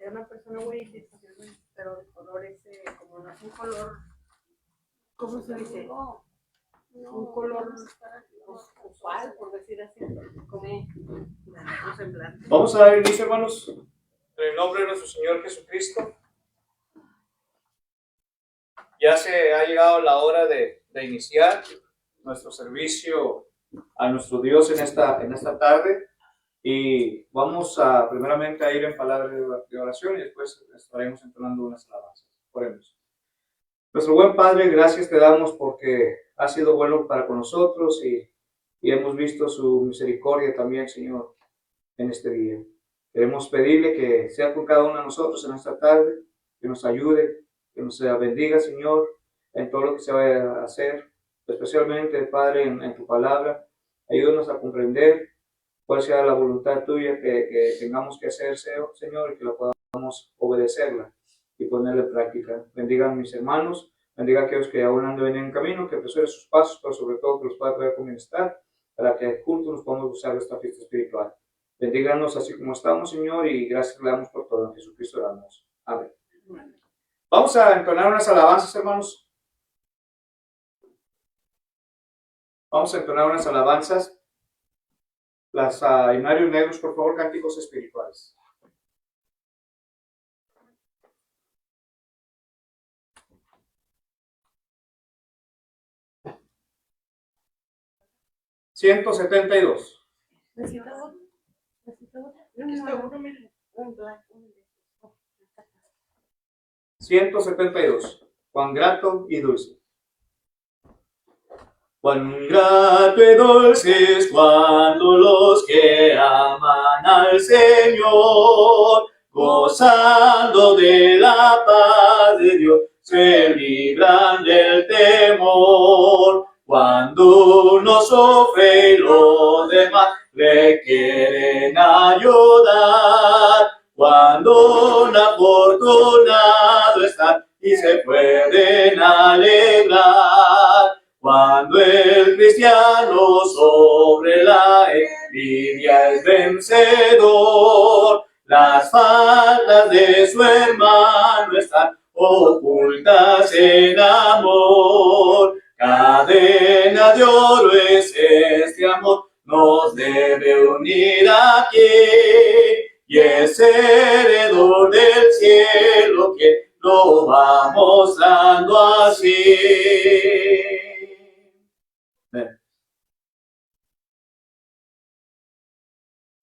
Era una persona güerita, pero de color ese, como no es un color, ¿cómo se dice? Un color usual, por decir así, como un semblante. Vamos a dar inicio, hermanos, en el nombre de nuestro Señor Jesucristo. Ya se ha llegado la hora de iniciar nuestro servicio a nuestro Dios en esta tarde. Y vamos primeramente a ir en palabras de oración y después estaremos entonando unas alabanzas. Oremos. Nuestro buen Padre, gracias te damos porque ha sido bueno para con nosotros y hemos visto su misericordia también, Señor, en este día. Queremos pedirle que sea con cada uno de nosotros en esta tarde, que nos ayude, que nos bendiga, Señor, en todo lo que se vaya a hacer, especialmente, Padre, en tu palabra. Ayúdanos a comprender cuál sea la voluntad tuya que tengamos que hacer, Señor, y que lo podamos obedecerla y ponerla en práctica. Bendiga a mis hermanos, bendiga a aquellos que aún andan en camino, que apresure sus pasos, pero sobre todo que los pueda traer con bienestar, para que juntos nos podamos gozar de esta fiesta espiritual. Bendíganos así como estamos, Señor, y gracias le damos por todo. En Jesucristo damos. Amén. Vamos a entonar unas alabanzas, hermanos. Vamos a entonar unas alabanzas. Las himnarios negros, por favor, cánticos espirituales. $172. 172. Cuán grato y dulce. Cuán grato y dulce es cuando los que aman al Señor, gozando de la paz de Dios, se libran del temor. Cuando uno sufre y los demás le quieren ayudar, cuando un afortunado está y se pueden alegrar, cuando el cristiano sobre la envidia es vencedor, las faltas de su hermano están ocultas en amor. Cadena de oro es este amor, nos debe unir aquí, y es heredor del cielo que lo vamos dando así.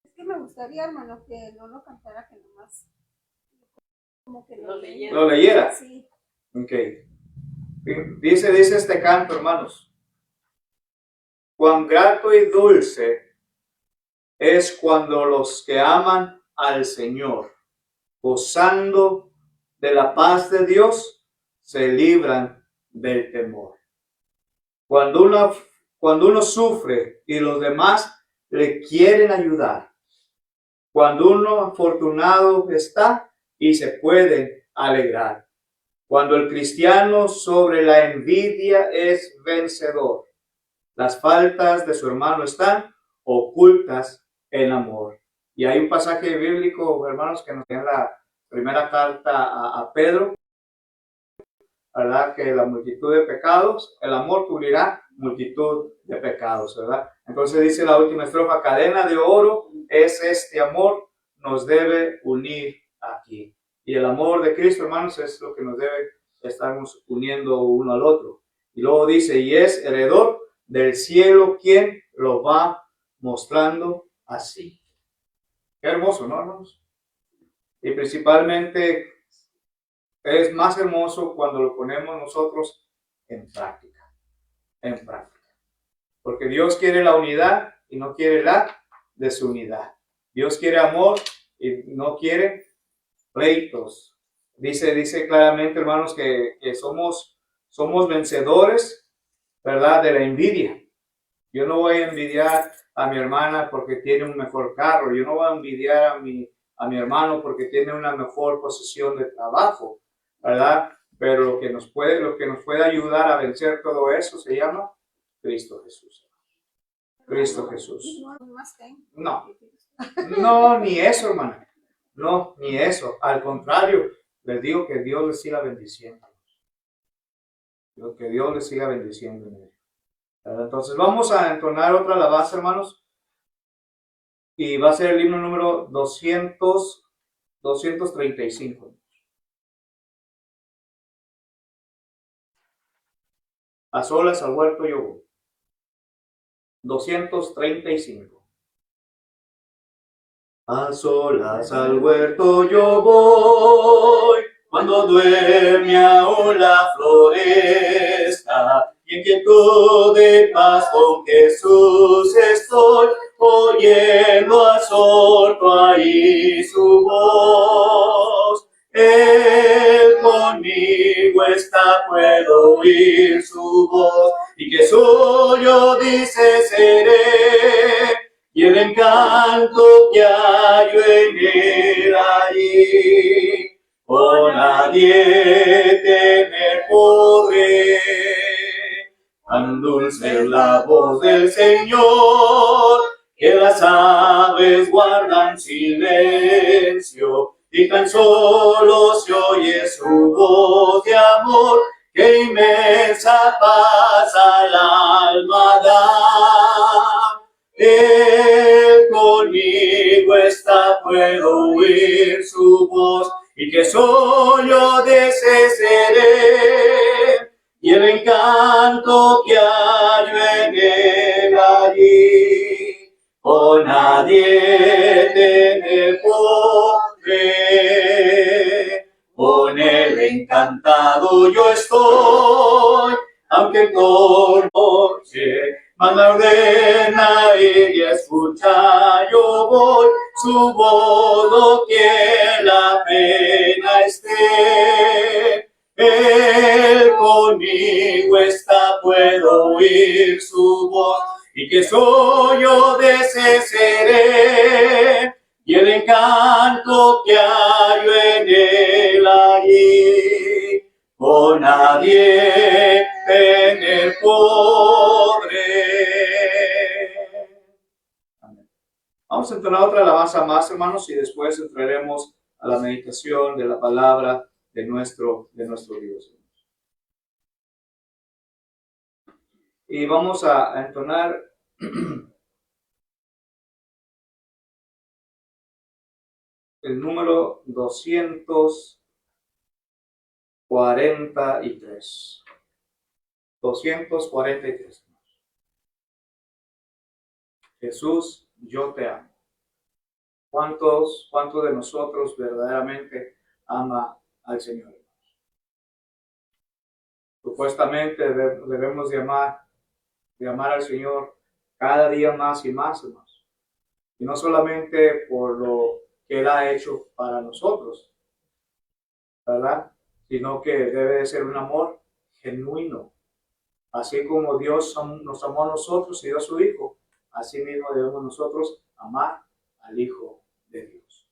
Es que me gustaría, hermano, que no lo cantara, que nomás como que lo leyera. ¿Lo leyera? Sí. Ok. Dice este canto, hermanos. Cuán grato y dulce es cuando los que aman al Señor, gozando de la paz de Dios, se libran del temor. Cuando uno sufre y los demás le quieren ayudar, cuando uno afortunado está y se puede alegrar, cuando el cristiano sobre la envidia es vencedor, las faltas de su hermano están ocultas en amor. Y hay un pasaje bíblico, hermanos, que nos da en la primera carta a Pedro, ¿verdad? Que la multitud de pecados, el amor cubrirá multitud de pecados, ¿verdad? Entonces dice la última estrofa, cadena de oro es este amor, nos debe unir aquí. Y el amor de Cristo, hermanos, es lo que nos debe estarnos uniendo uno al otro. Y luego dice, y es heredor del cielo quien lo va mostrando así. Qué hermoso, ¿no, hermanos? Y principalmente es más hermoso cuando lo ponemos nosotros en práctica. En práctica. Porque Dios quiere la unidad y no quiere la desunidad. Dios quiere amor y no quiere pleitos. Dice claramente, hermanos, que somos vencedores, ¿verdad? De la envidia. Yo no voy a envidiar a mi hermana porque tiene un mejor carro. Yo no voy a envidiar a mi hermano porque tiene una mejor posición de trabajo, ¿verdad? Pero lo que nos puede ayudar a vencer todo eso se llama Cristo Jesús. Cristo Jesús. No, ni eso, hermana. No, ni eso. Al contrario, les digo que Dios les siga bendiciendo. Que Dios les siga bendiciendo. Entonces vamos a entonar otra alabanza, hermanos. Y va a ser el himno número 235. A solas al huerto yo voy. 235. A solas al huerto yo voy, cuando duerme aún la floresta, y en quietud de paz con Jesús estoy, oyendo a sordo ahí su voz. Él conmigo está, puedo oír su voz, y que suyo dice seré, y el encanto que hallo en él allí, con nadie temer podré. Tan dulce es la voz del Señor, que las aves guardan silencio, y tan solo se oye su voz de amor, que inmensa paz al alma da. Él conmigo está, puedo oír su voz, y que solo de ese seré, y el encanto que hallo en él allí, con nadie tener podré. Con él encantado yo estoy, aunque con noche manda ordena y escucha, yo voy su voz doquier la pena esté. Él conmigo está, puedo oír su voz, y que soy yo de ese seré, y el encanto que hallo en él allí, con nadie tener podré. Amén. Vamos a entonar otra alabanza más, hermanos, y después entraremos a la meditación de la palabra de nuestro Dios. Y vamos a entonar el número 243. 243. Jesús, yo te amo. ¿Cuántos de nosotros verdaderamente ama al Señor? Supuestamente debemos de amar al Señor cada día más y más y más. Y no solamente por lo que Él ha hecho para nosotros, ¿verdad? Sino que debe de ser un amor genuino. Así como Dios nos amó a nosotros y dio a su Hijo, así mismo debemos nosotros amar al Hijo de Dios.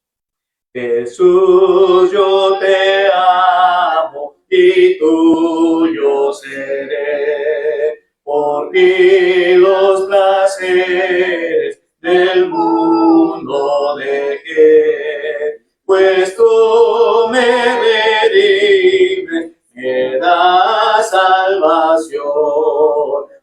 Jesús, yo te amo y tuyo seré, por ti los placeres del mundo dejé, pues tú me redimes, me das salvación,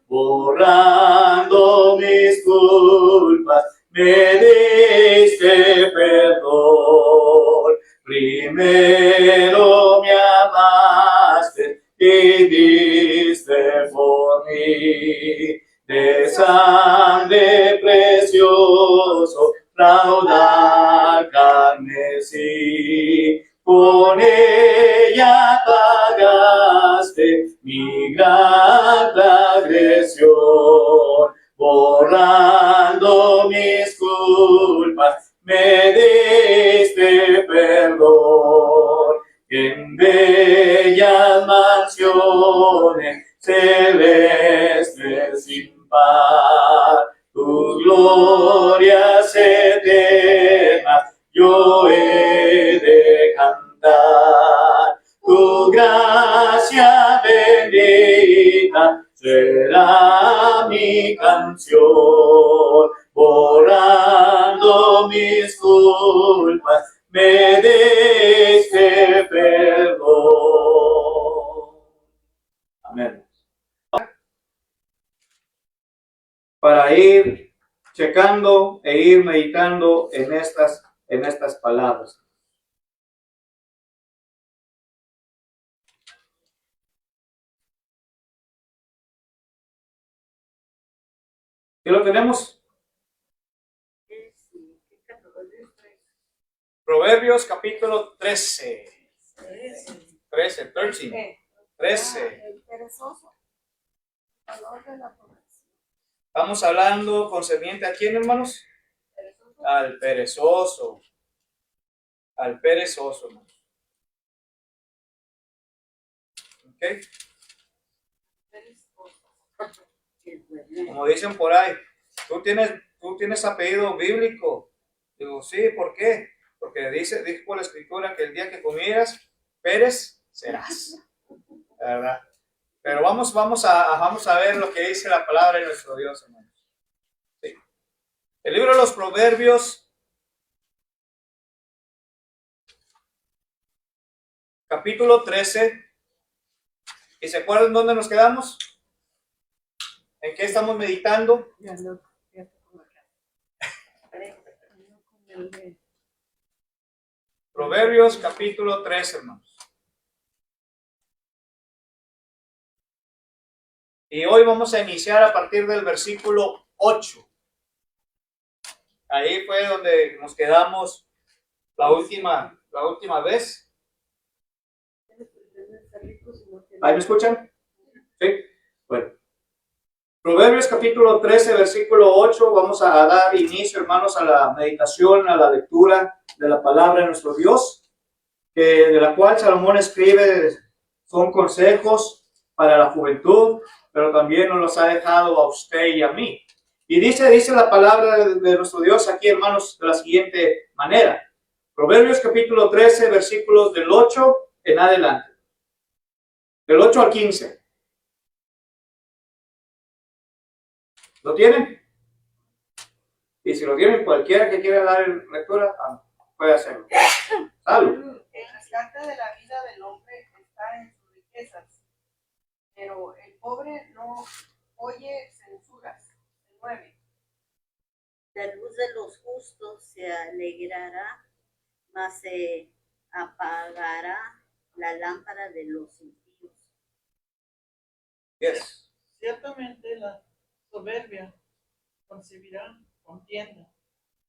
borrando mis culpas, me diste perdón. Primero me amaste y diste por mí, de sangre precioso, raudal carmesí. Con ella pagaste mi gran transgresión, borrando mis culpas, me diste perdón. En bellas mansiones celestes sin par, tus glorias eternas yo he de cantar. Tu gracia bendita será mi canción, borrando mis culpas, me checando e ir meditando en estas palabras. ¿Qué lo tenemos? Proverbios capítulo 13. 13. El perezoso. Valor de la pobreza. Estamos hablando concerniente a quién, hermanos? Al perezoso. Al perezoso, hermanos. ¿Ok? Como dicen por ahí, tú tienes apellido bíblico. Digo, sí, ¿por qué? Porque dijo la escritura que el día que comieras, Pérez serás. ¿Verdad? Pero vamos a ver lo que dice la palabra de nuestro Dios, hermanos. Sí. El libro de los Proverbios, capítulo 13. ¿Y se acuerdan dónde nos quedamos? ¿En qué estamos meditando? Proverbios capítulo 13, hermanos. Y hoy vamos a iniciar a partir del versículo 8. Ahí fue donde nos quedamos la última vez. ¿Ahí me escuchan? Sí. Bueno. Proverbios capítulo 13, versículo 8. Vamos a dar inicio, hermanos, a la meditación, a la lectura de la palabra de nuestro Dios, de la cual Salomón escribe, son consejos para la juventud, pero también nos los ha dejado a usted y a mí. Y dice la palabra de nuestro Dios aquí, hermanos, de la siguiente manera. Proverbios capítulo 13, versículos del 8 en adelante. Del 8 al 15. ¿Lo tienen? Y si lo tienen, cualquiera que quiera dar lectura, puede hacerlo. Salud. El rescate de la vida del hombre está en sus riquezas, pero el pobre no oye censuras. 9. La luz de los justos se alegrará, mas se apagará la lámpara de los impíos. Yes. Ciertamente la soberbia concebirá contienda,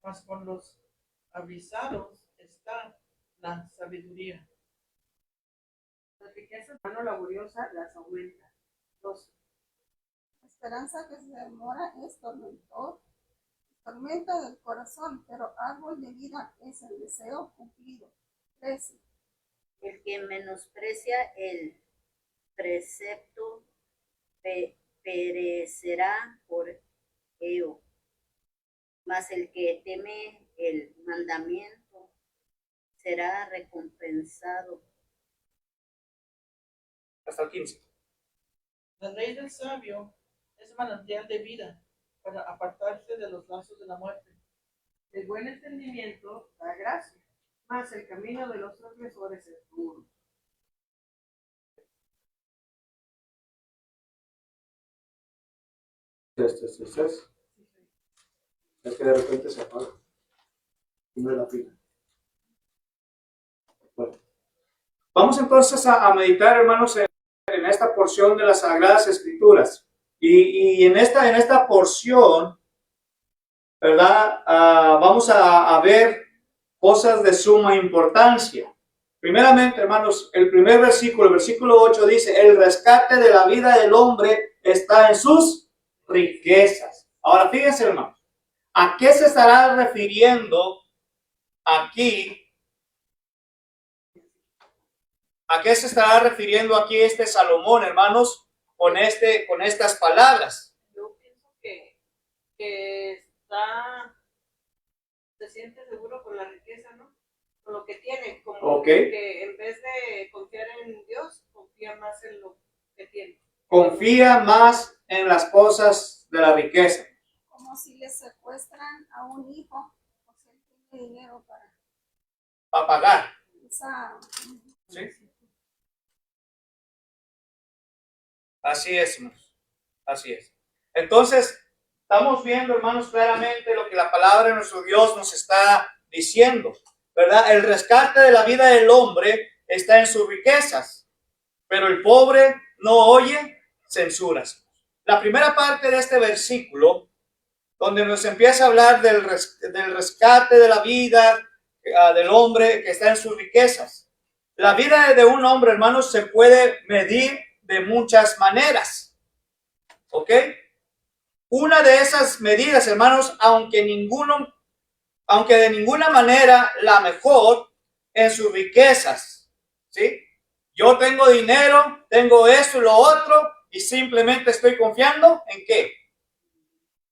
mas con los avisados está la sabiduría. Las riquezas de mano laboriosa las aumenta. 12. La esperanza que se demora es tormenta del corazón, pero árbol de vida es el deseo cumplido. 13. El que menosprecia el precepto perecerá por ello, mas el que teme el mandamiento será recompensado. Hasta el 15. La ley del sabio es manantial de vida para apartarse de los lazos de la muerte. El buen entendimiento da gracia, mas el camino de los transgresores es duro. Es que de repente se apaga. Y no es la pila. Bueno. Vamos entonces a meditar, hermanos, en esta porción de las Sagradas Escrituras. Y en esta porción, ¿verdad? Vamos a ver cosas de suma importancia. Primeramente, hermanos, el primer versículo, el versículo 8 dice, el rescate de la vida del hombre está en sus riquezas. Ahora, fíjense, hermanos, ¿a qué se estará refiriendo aquí? ¿A qué se estará refiriendo aquí este Salomón, hermanos, con estas palabras? Yo pienso que se siente seguro con la riqueza, ¿no? Con lo que tiene, como que en vez de confiar en Dios, confía más en lo que tiene. Confía más en las cosas de la riqueza. Como si le secuestran a un hijo, o sea, él tiene dinero para pagar. esa... ¿Sí? Así es, hermanos. Así es. Entonces, estamos viendo, hermanos, claramente lo que la palabra de nuestro Dios nos está diciendo, ¿verdad? El rescate de la vida del hombre está en sus riquezas, pero el pobre no oye censuras. La primera parte de este versículo, donde nos empieza a hablar del rescate de la vida del hombre que está en sus riquezas. La vida de un hombre, hermanos, se puede medir de muchas maneras. ¿Ok? Una de esas medidas, hermanos, aunque de ninguna manera la mejor, en sus riquezas. ¿Sí? Yo tengo dinero, tengo esto y lo otro, y simplemente estoy confiando ¿en qué?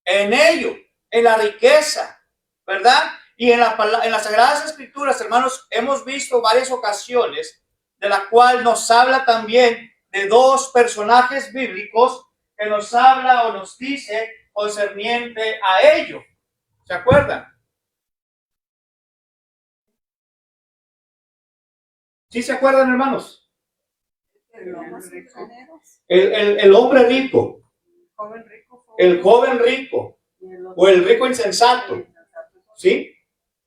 En ello, en la riqueza, ¿verdad? Y en las Sagradas Escrituras, hermanos, hemos visto varias ocasiones de la cual nos habla también de dos personajes bíblicos que nos habla o nos dice concerniente a ello. ¿Se acuerdan? ¿Sí se acuerdan, hermanos? El hombre rico, Joven rico. el joven rico o el rico insensato, ¿sí?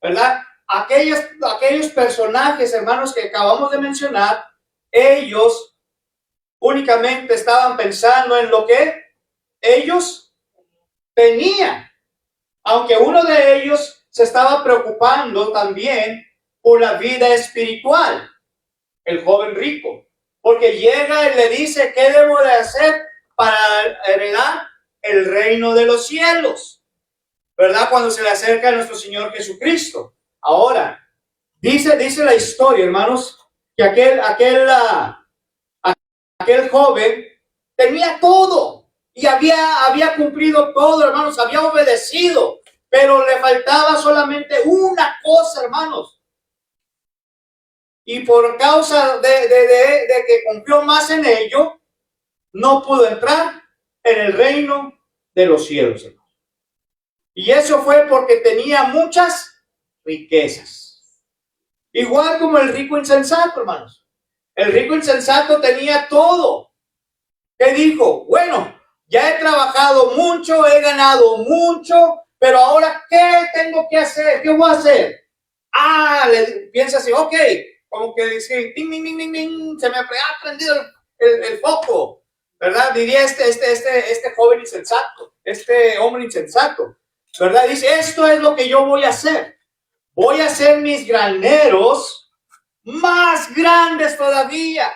¿Verdad? Aquellos personajes, hermanos, que acabamos de mencionar, ellos únicamente estaban pensando en lo que ellos tenían, aunque uno de ellos se estaba preocupando también por la vida espiritual, el joven rico, porque llega y le dice, ¿qué debo de hacer para heredar el reino de los cielos? ¿Verdad? Cuando se le acerca a nuestro Señor Jesucristo. Ahora, dice la historia, hermanos, que aquel joven tenía todo y había cumplido todo, hermanos, había obedecido, pero le faltaba solamente una cosa, hermanos. Y por causa de que confió más en ello, no pudo entrar en el reino de los cielos, hermanos. Y eso fue porque tenía muchas riquezas. Igual como el rico insensato, hermanos. El rico insensato tenía todo. ¿Qué dijo? Bueno, ya he trabajado mucho, he ganado mucho, pero ahora, ¿qué tengo que hacer? ¿Qué voy a hacer? Piensa así, ok, como que dice, ting, ting, ting, ting, ting, se me ha prendido el foco, ¿verdad? Diría este joven insensato, este hombre insensato, ¿verdad? Dice, esto es lo que yo voy a hacer. Voy a hacer mis graneros más grandes todavía.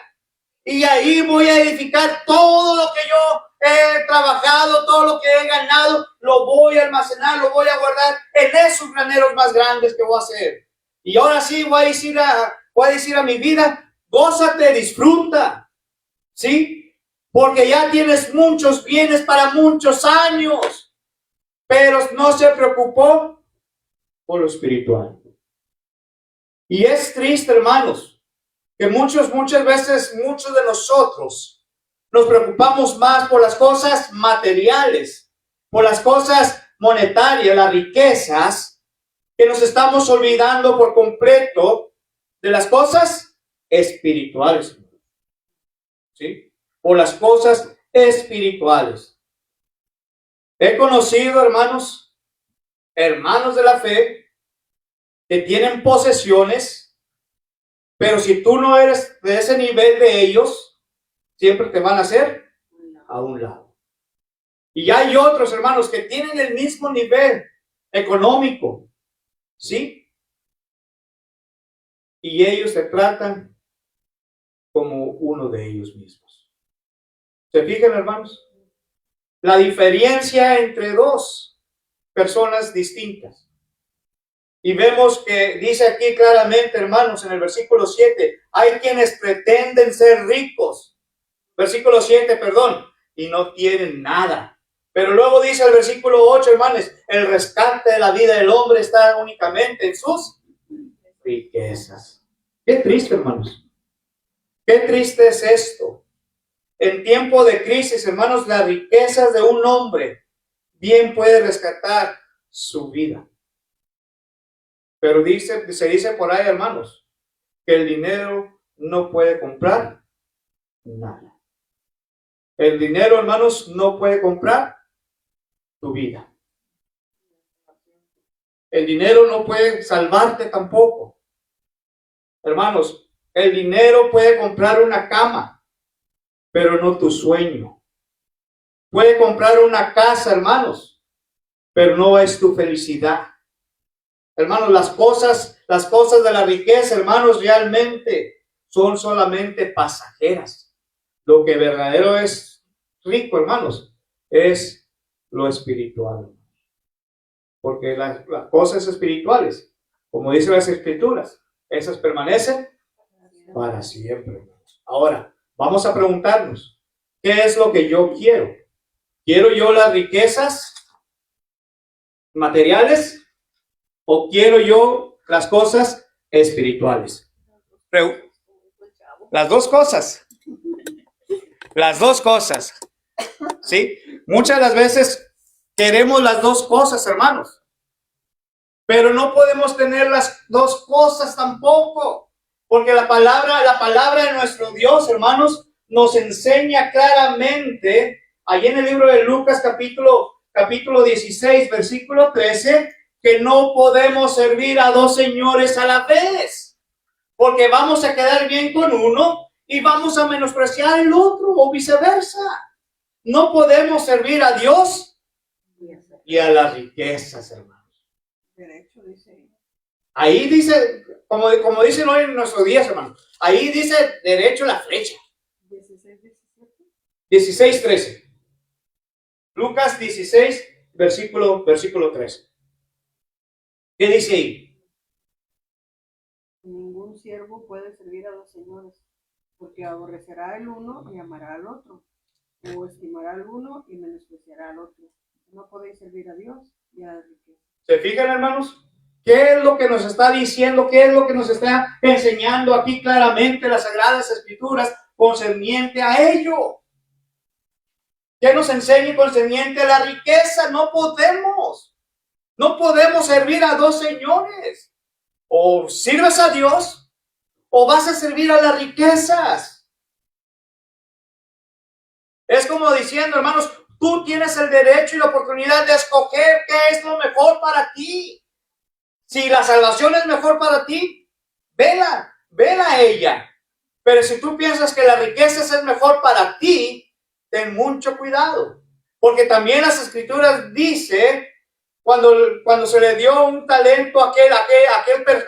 Y ahí voy a edificar todo lo que yo he trabajado, todo lo que he ganado, lo voy a almacenar, lo voy a guardar en esos graneros más grandes que voy a hacer. Y ahora sí voy a decir a mi vida, gózate, disfruta, ¿sí? Porque ya tienes muchos bienes para muchos años. Pero no se preocupó por lo espiritual. Y es triste, hermanos, que muchas veces, muchos de nosotros nos preocupamos más por las cosas materiales, por las cosas monetarias, las riquezas, que nos estamos olvidando por completo de las cosas espirituales. ¿Sí? Por las cosas espirituales. He conocido, hermanos de la fe, que tienen posesiones, pero si tú no eres de ese nivel de ellos, siempre te van a hacer a un lado. Y hay otros, hermanos, que tienen el mismo nivel económico, ¿sí? Y ellos te tratan como uno de ellos mismos. ¿Se fijan, hermanos? La diferencia entre dos personas distintas. Y vemos que dice aquí claramente, hermanos, en el versículo 7, hay quienes pretenden ser ricos. Versículo 7, perdón, y no tienen nada. Pero luego dice el versículo 8, hermanos, el rescate de la vida del hombre está únicamente en sus riquezas. Qué triste, hermanos. Qué triste es esto. En tiempo de crisis, hermanos, las riquezas de un hombre bien puede rescatar su vida. Pero se dice por ahí, hermanos, que el dinero no puede comprar nada. El dinero, hermanos, no puede comprar tu vida. El dinero no puede salvarte tampoco. Hermanos, el dinero puede comprar una cama, pero no tu sueño. Puede comprar una casa, hermanos, pero no es tu felicidad. Hermanos, las cosas de la riqueza, hermanos, realmente son solamente pasajeras. Lo que verdadero es rico, hermanos, es lo espiritual. Porque las cosas espirituales, como dicen las escrituras, esas permanecen para siempre, hermanos. Ahora, vamos a preguntarnos, ¿qué es lo que yo quiero? ¿Quiero yo las riquezas materiales o quiero yo las cosas espirituales? Las dos cosas. Las dos cosas. ¿Sí? Muchas de las veces queremos las dos cosas, hermanos. Pero no podemos tener las dos cosas tampoco. Porque la palabra de nuestro Dios, hermanos, nos enseña claramente, allí en el libro de Lucas, capítulo 16, versículo 13, que no podemos servir a dos señores a la vez. Porque vamos a quedar bien con uno y vamos a menospreciar el otro, o viceversa. No podemos servir a Dios y a las riquezas, hermanos. Derecho, dice. Ahí dice, como dicen hoy en nuestros días, hermanos, ahí dice derecho la flecha. 16, 17. 16, 13. Lucas 16, versículo 13. ¿Qué dice ahí? Ningún siervo puede servir a dos señores, porque aborrecerá el uno y amará al otro, o estimará al uno y menospreciará al otro. No podéis servir a Dios y a la riqueza. ¿Se fijan, hermanos? ¿Qué es lo que nos está diciendo? ¿Qué es lo que nos está enseñando aquí claramente las Sagradas Escrituras concerniente a ello? ¿Qué nos enseña concerniente a la riqueza? No podemos servir a dos señores. O sirves a Dios o vas a servir a las riquezas. Es como diciendo, hermanos, tú tienes el derecho y la oportunidad de escoger qué es lo mejor para ti. Si la salvación es mejor para ti, vela a ella. Pero si tú piensas que la riqueza es mejor para ti, ten mucho cuidado. Porque también las Escrituras dicen, cuando se le dio un talento a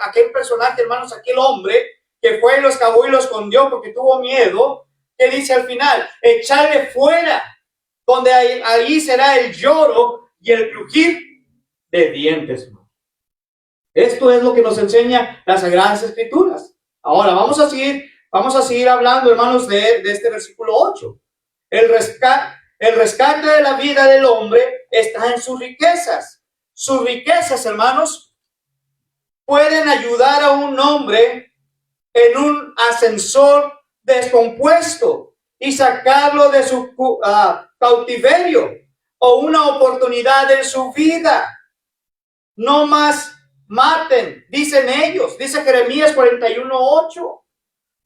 aquel personaje, hermanos, aquel hombre, que fue y lo excavó y lo escondió porque tuvo miedo, ¿qué dice al final? Echarle fuera, donde ahí será el lloro y el crujir de dientes. Esto es lo que nos enseña las Sagradas Escrituras. Ahora, vamos a seguir hablando, hermanos, de este versículo 8. El rescate de la vida del hombre está en sus riquezas. Sus riquezas, hermanos, pueden ayudar a un hombre en un ascensor descompuesto y sacarlo de su cautiverio o una oportunidad en su vida. No más maten, dicen ellos, dice Jeremías 41:8.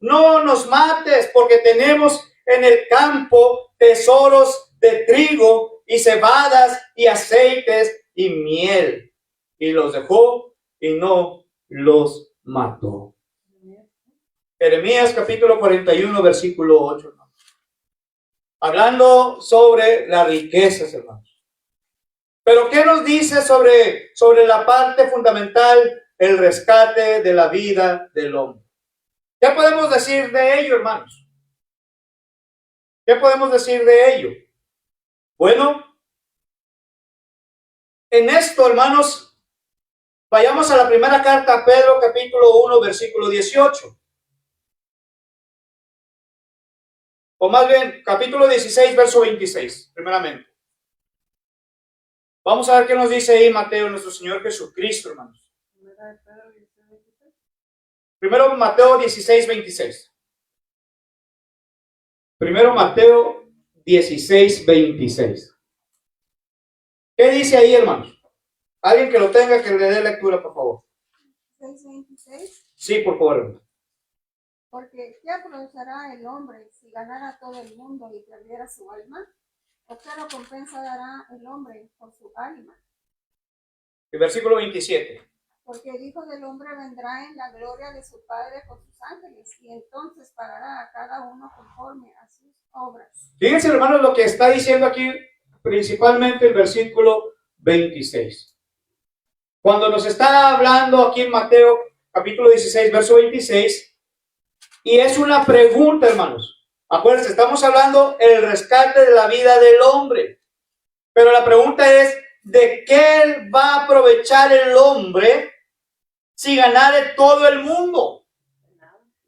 No nos mates porque tenemos en el campo tesoros de trigo y cebadas y aceites y miel. Y los dejó y no los mató. Jeremías capítulo 41, versículo 8. Hablando sobre las riquezas, hermanos. Pero ¿qué nos dice sobre la parte fundamental, el rescate de la vida del hombre? ¿Qué podemos decir de ello, hermanos? ¿Qué podemos decir de ello? Bueno, en esto, hermanos, vayamos a la primera carta a Pedro, capítulo 1, versículo 18. O más bien, capítulo 16, verso 26, primeramente. Vamos a ver qué nos dice ahí Mateo, nuestro Señor Jesucristo, hermanos. Primero Mateo 16, 26. Primero Mateo 16, 26. ¿Qué dice ahí, hermanos? Alguien que lo tenga, que le dé lectura, por favor. 6:26. Sí, por favor, hermano. Porque ¿qué aprovechará el hombre si ganara todo el mundo y perdiera su alma? ¿O qué recompensa dará el hombre por su alma? El versículo 27. Porque el Hijo del Hombre vendrá en la gloria de su Padre con sus ángeles, y entonces pagará a cada uno conforme a sus obras. Fíjense, hermanos, lo que está diciendo aquí, principalmente el versículo 26. Cuando nos está hablando aquí en Mateo, capítulo 16, verso 26, y es una pregunta, hermanos. Acuérdense, estamos hablando del rescate de la vida del hombre. Pero la pregunta es, ¿de qué va a aprovechar el hombre si ganare todo el mundo?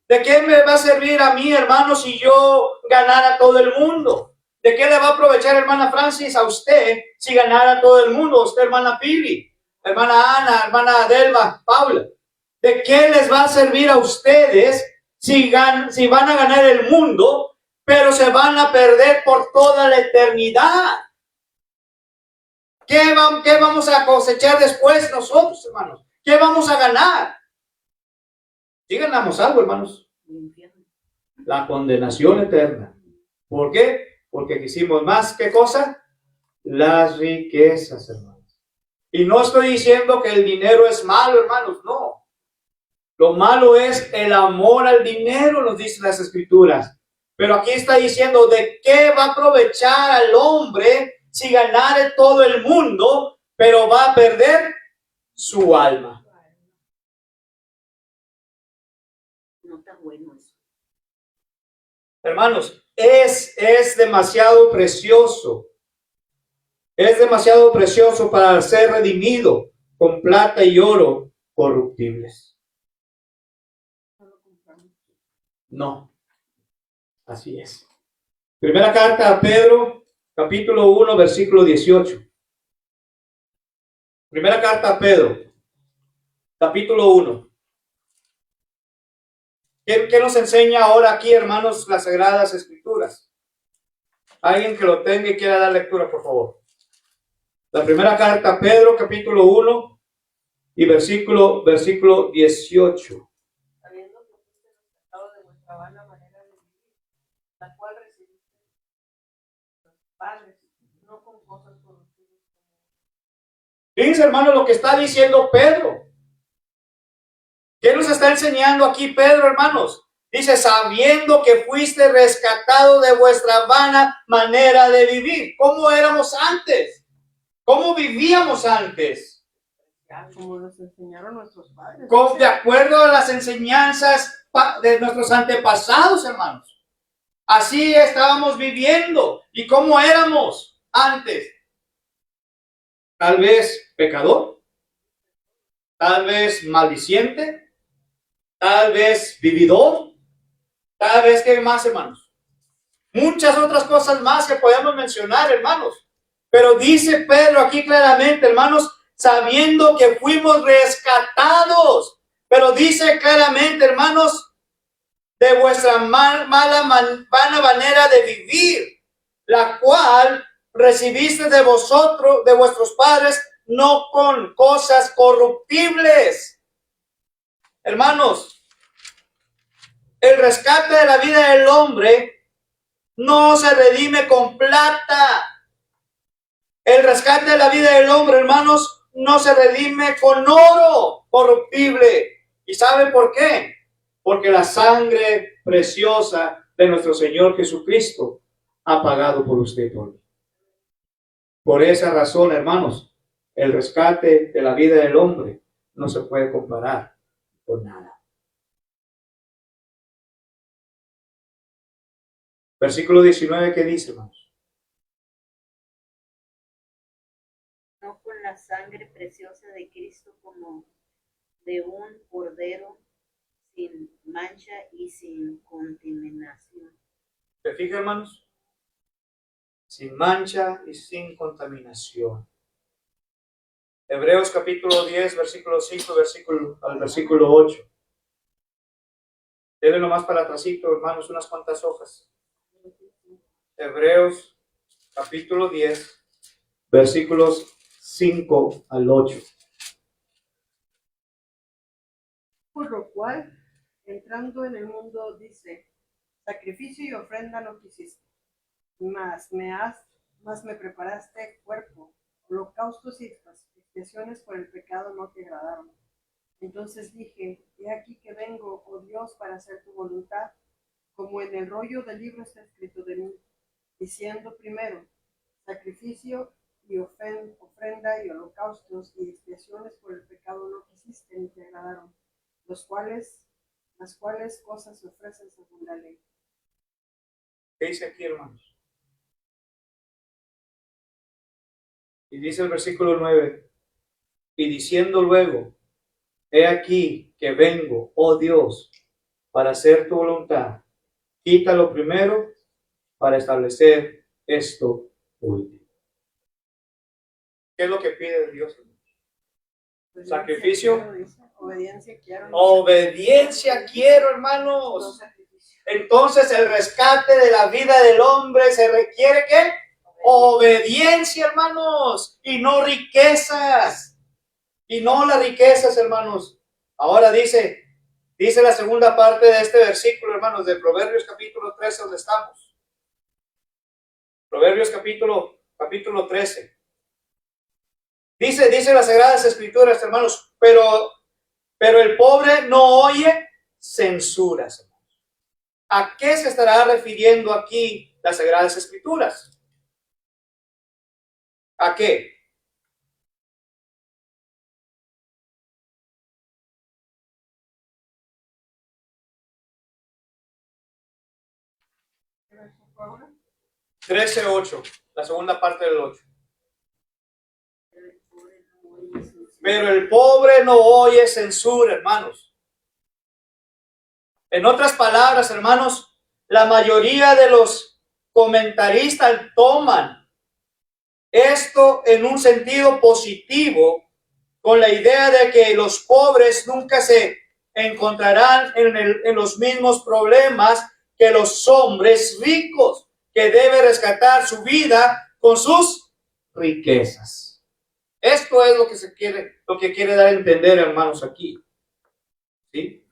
¿De qué me va a servir a mí, hermano, si yo ganara todo el mundo? ¿De qué le va a aprovechar, hermana Francis, a usted si ganara todo el mundo? Usted, hermana Pili, hermana Ana, hermana Delma, Paula. ¿De qué les va a servir a ustedes si van a ganar el mundo, pero se van a perder por toda la eternidad? ¿Qué vamos a cosechar después nosotros, hermanos? ¿Qué vamos a ganar? Sí ganamos algo, hermanos. La condenación eterna. ¿Por qué? Porque quisimos más, ¿qué cosa? Las riquezas, hermanos. Y no estoy diciendo que el dinero es malo, hermanos, no. Lo malo es el amor al dinero, nos dicen las Escrituras. Pero aquí está diciendo, ¿de qué va a aprovechar al hombre si ganare todo el mundo, pero va a perder su alma? No está bueno eso. Hermanos, es demasiado precioso. Es demasiado precioso para ser redimido con plata y oro corruptibles. No, así es. Primera carta a Pedro, capítulo 1, versículo 18. Primera carta a Pedro, capítulo 1. ¿Qué nos enseña ahora aquí, hermanos, las Sagradas Escrituras? Alguien que lo tenga y quiera dar lectura, por favor. La primera carta a Pedro, capítulo 1 y versículo 18. Sabiendo que fuiste rescatado de vuestra vana manera de vivir, la cual recibiste de los padres, no con cosas corruptibles. Fíjense, hermano, lo que está diciendo Pedro. ¿Qué nos está enseñando aquí Pedro, hermanos? Dice, sabiendo que fuiste rescatado de vuestra vana manera de vivir. ¿Cómo éramos antes? ¿Cómo vivíamos antes? Como nos enseñaron nuestros padres. De acuerdo a las enseñanzas de nuestros antepasados, hermanos. Así estábamos viviendo. ¿Y cómo éramos antes? Tal vez pecador, tal vez maldiciente, tal vez vividor, tal vez, ¿qué más, hermanos? Muchas otras cosas más que podemos mencionar, hermanos. Pero dice Pedro aquí claramente, hermanos, sabiendo que fuimos rescatados. Pero dice claramente, hermanos, de vuestra vana manera de vivir, la cual recibiste de vosotros, de vuestros padres, no con cosas corruptibles. Hermanos, el rescate de la vida del hombre no se redime con plata. El rescate de la vida del hombre, hermanos, no se redime con oro corruptible. ¿Y saben por qué? Porque la sangre preciosa de nuestro Señor Jesucristo ha pagado por usted y por mí. Por esa razón, hermanos, el rescate de la vida del hombre no se puede comparar con nada. Versículo 19, ¿qué dice, hermanos? No con la sangre preciosa de Cristo como de un cordero sin mancha y sin contaminación. ¿Se fija, hermanos? Sin mancha y sin contaminación. Hebreos capítulo 10, versículo 5, al versículo 8. Denle nomás para atrásito, hermanos, unas cuantas hojas. Hebreos capítulo 10, versículos 5 al 8. Por lo cual, entrando en el mundo, dice, sacrificio y ofrenda no quisiste, mas me has mas me preparaste cuerpo, holocaustos y expiaciones por el pecado no te agradaron. Entonces dije, he aquí que vengo, oh Dios, para hacer tu voluntad, como en el rollo del libro está escrito de mí, diciendo primero, sacrificio y ofrenda y holocaustos y expiaciones por el pecado no quisiste ni te agradaron, las cuales cosas se ofrecen según la ley. ¿Qué dice aquí, hermanos? Y dice el versículo 9, y diciendo luego, he aquí que vengo, oh Dios, para hacer tu voluntad. Quita lo primero para establecer esto último. ¿Qué es lo que pide Dios? Sacrificio. Obediencia quiero. Obediencia quiero, hermanos. Entonces el rescate de la vida del hombre se requiere ¿qué? Obediencia, hermanos, y no riquezas. Y no las riquezas, hermanos. Ahora dice la segunda parte de este versículo, hermanos, de Proverbios capítulo 13, donde estamos. Proverbios capítulo 13. Dice las Sagradas Escrituras, hermanos, pero el pobre no oye censuras, hermanos. ¿A qué se estará refiriendo aquí las Sagradas Escrituras? ¿A qué? Ahora, 13:8, la segunda parte del 8. Pero el pobre no oye censura, hermanos. En otras palabras, hermanos, la mayoría de los comentaristas toman esto en un sentido positivo, con la idea de que los pobres nunca se encontrarán en los mismos problemas que los hombres ricos, que deben rescatar su vida con sus riquezas. Esto es lo que quiere dar a entender, hermanos, aquí. ¿Sí?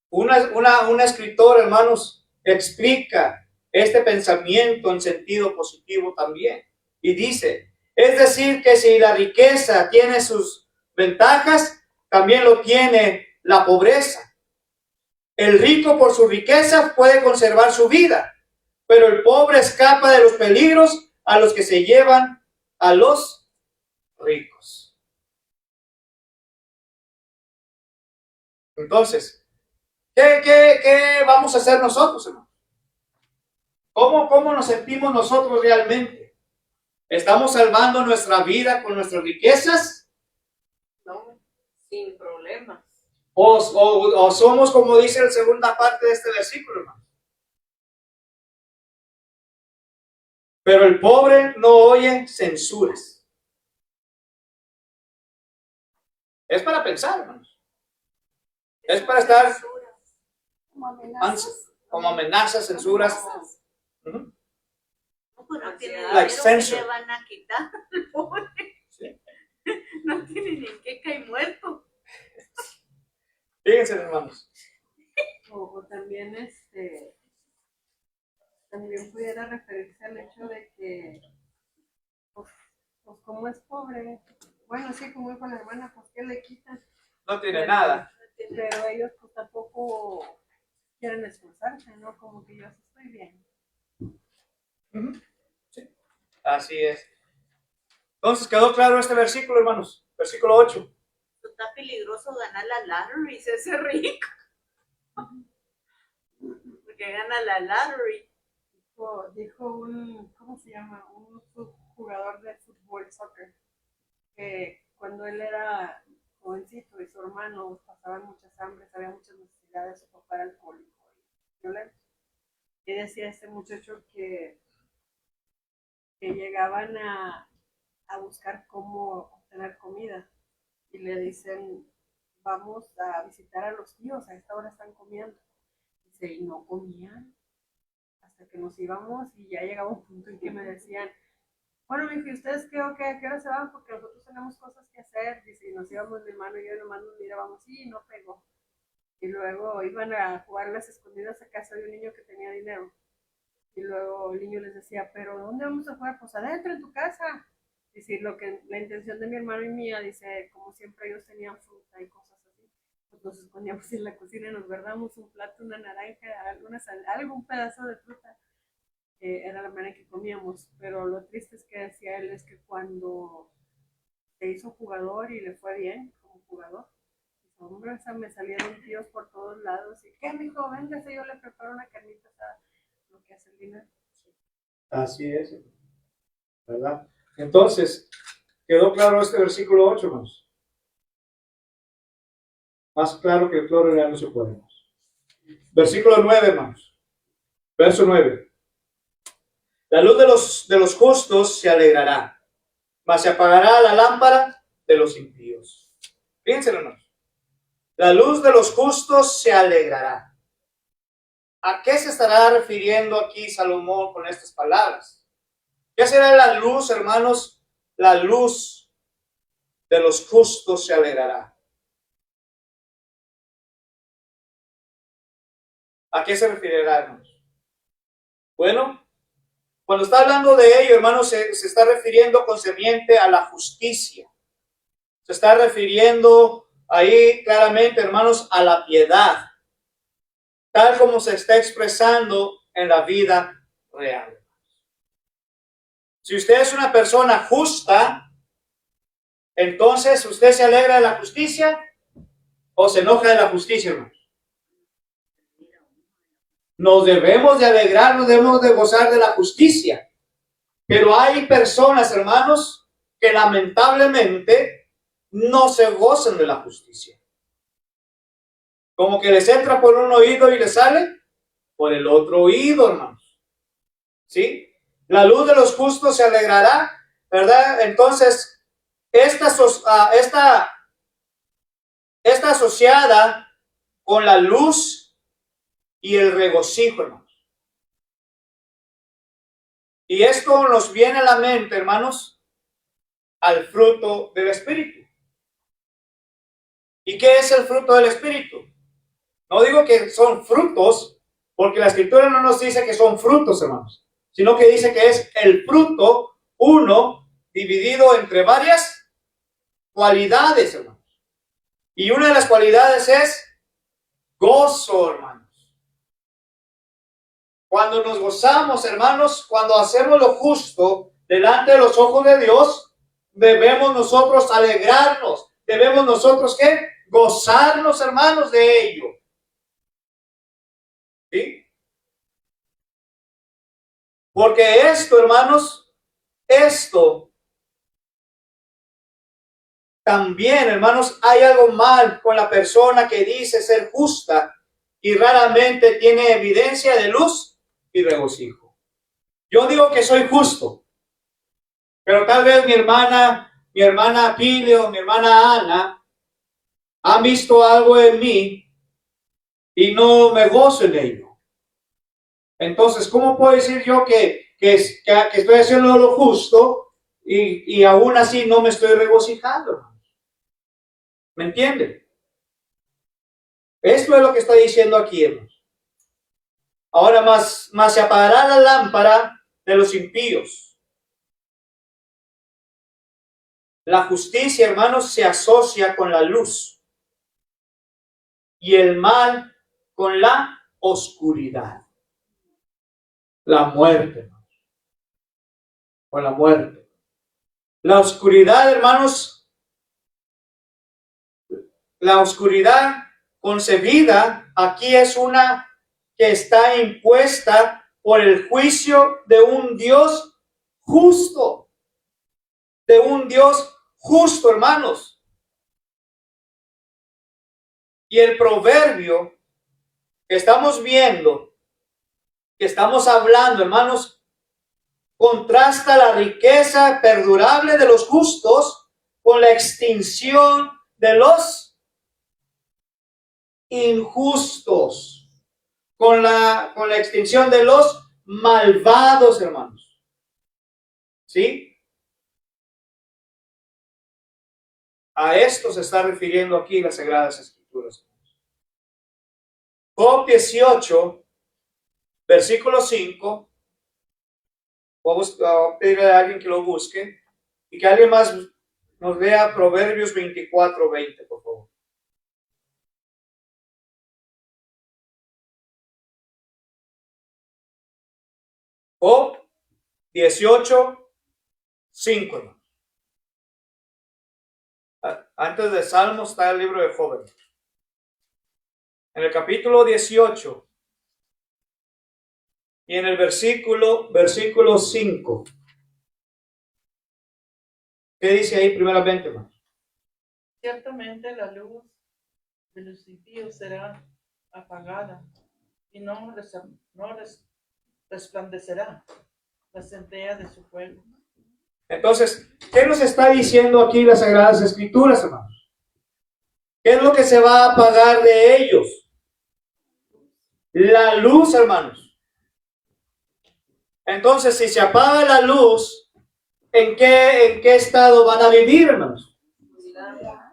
Una escritora, hermanos, explica este pensamiento en sentido positivo también. Y dice, es decir, que si la riqueza tiene sus ventajas, también lo tiene la pobreza. El rico por su riqueza puede conservar su vida, pero el pobre escapa de los peligros a los que se llevan a los ricos. Entonces, ¿qué vamos a hacer nosotros, hermano? ¿Cómo nos sentimos nosotros realmente? ¿Estamos salvando nuestra vida con nuestras riquezas? no, sin problemas. ¿O somos como dice la segunda parte de este versículo, hermano? Pero el pobre no oye censuras. Es para pensar, hermanos. Es para estar como amenazas, censuras. Uh-huh. No, pues no tiene Like dinero censor. que le van a quitar al pobre. Sí. No tiene ni en qué caer muerto. Fíjense, hermanos. O también también pudiera referirse al hecho de que pues como es pobre, bueno, sí, como dijo la hermana, pues ¿qué le quitan? No tiene nada. Pero ellos pues tampoco quieren esforzarse, ¿no? Como que yo estoy bien. Uh-huh. Sí. Así es. Entonces, ¿quedó claro este versículo, hermanos? Versículo 8. Está peligroso ganar la lottery, ese rico. Porque gana la lottery. Dijo un, ¿cómo se llama? Un jugador de fútbol, soccer, que cuando él era jovencito y su hermano pasaban muchas hambres, había muchas necesidades, su papá era alcohólico y violento. Y decía este muchacho que llegaban a buscar cómo obtener comida y le dicen, vamos a visitar a los tíos, a esta hora están comiendo. Dice, y no comían hasta que nos íbamos y ya llegaba un punto en que me decían, bueno, mi hijo, ¿y ustedes qué hora se van? Porque nosotros tenemos cosas que hacer. Dice, y nos íbamos mi hermano y yo nomás nos mirábamos, sí, no pegó. Y luego iban a jugar las escondidas a casa de un niño que tenía dinero. Y luego el niño les decía, pero ¿dónde vamos a jugar? Pues adentro, en tu casa. Decir, la intención de mi hermano y mía, dice, como siempre ellos tenían fruta y cosas así, pues nos escondíamos en la cocina y nos guardábamos un plato, una naranja, algún pedazo de fruta. Era la manera que comíamos. Pero lo triste es que decía él es que cuando se hizo jugador y le fue bien como jugador, hombre, o sea, me salieron tíos por todos lados. ¿Y qué, mijo? Véngase, yo le preparo una carnita asada. Lo que hace el dinero. Así es, ¿verdad? Entonces, ¿quedó claro este versículo 8, hermanos? Más claro que el cloro ya no se puede, hermanos. Versículo 9, hermanos. Verso 9. La luz de los justos se alegrará, mas se apagará la lámpara de los impíos. Fíjense, hermanos. La luz de los justos se alegrará. ¿A qué se estará refiriendo aquí Salomón con estas palabras? ¿Qué será la luz, hermanos? La luz de los justos se alegrará. ¿A qué se referirá, hermanos? Bueno, cuando está hablando de ello, hermanos, se está refiriendo concerniente a la justicia. Se está refiriendo ahí claramente, hermanos, a la piedad, tal como se está expresando en la vida real. Si usted es una persona justa, entonces usted se alegra de la justicia o se enoja de la justicia, hermanos. Nos debemos de alegrar, nos debemos de gozar de la justicia. Pero hay personas, hermanos, que lamentablemente no se gozan de la justicia. Como que les entra por un oído y les sale por el otro oído, hermanos. ¿Sí? La luz de los justos se alegrará, ¿verdad? Entonces, esta asociada con la luz y el regocijo, hermanos. Y esto nos viene a la mente, hermanos, al fruto del Espíritu. ¿Y qué es el fruto del Espíritu? No digo que son frutos, porque la Escritura no nos dice que son frutos, hermanos, sino que dice que es el fruto, uno, dividido entre varias cualidades, hermanos. Y una de las cualidades es gozo, hermanos. Cuando nos gozamos, hermanos, cuando hacemos lo justo delante de los ojos de Dios, debemos nosotros alegrarnos. Debemos nosotros, ¿qué? Gozarnos, hermanos, de ello. ¿Sí? Porque esto, hermanos, esto también, hermanos, hay algo mal con la persona que dice ser justa y raramente tiene evidencia de luz y regocijo. Yo digo que soy justo, pero tal vez mi hermana Pili o mi hermana Ana han visto algo en mí y no me gozo en ello. Entonces, ¿cómo puedo decir yo que estoy haciendo lo justo y aún así no me estoy regocijando? ¿Me entienden? Esto es lo que está diciendo aquí, hermanos. Ahora más se apagará la lámpara de los impíos. La justicia, hermanos, se asocia con la luz y el mal con la oscuridad. La muerte, hermanos. Con la muerte. La oscuridad, hermanos, la oscuridad concebida aquí es una que está impuesta por el juicio de un Dios justo. De un Dios justo, hermanos. Y el proverbio que estamos viendo, que estamos hablando, hermanos, contrasta la riqueza perdurable de los justos con la extinción de los injustos. Con la extinción de los malvados, hermanos. ¿Sí? A esto se está refiriendo aquí las Sagradas Escrituras. Job 18, versículo 5, Voy a pedirle a alguien que lo busque y que alguien más nos lea Proverbios 24:20, por favor. O 18:5, hermano. Antes de Salmos está el libro de Job. En el capítulo 18 y en el versículo 5. ¿Qué dice ahí primeramente, hermano? Ciertamente la luz de los impíos será apagada y no resplandecerá la centella de su fuego. Entonces, ¿qué nos está diciendo aquí las Sagradas Escrituras, hermanos? ¿Qué es lo que se va a apagar de ellos? La luz, hermanos. Entonces, si se apaga la luz, ¿en qué estado van a vivir, hermanos?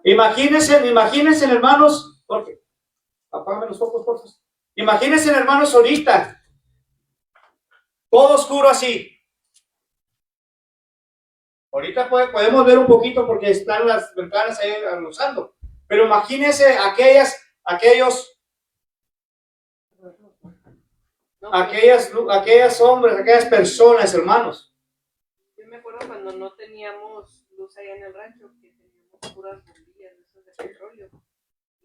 Imagínense, hermanos, Jorge, apágame los ojos, por favor. Imagínense, hermanos, ahorita, todo oscuro así. Ahorita podemos ver un poquito porque están las ventanas ahí alusando. Pero imagínense aquellos hombres, aquellas personas, hermanos. Yo me acuerdo cuando no teníamos luz allá en el rancho, que teníamos puras bombillas de petróleo.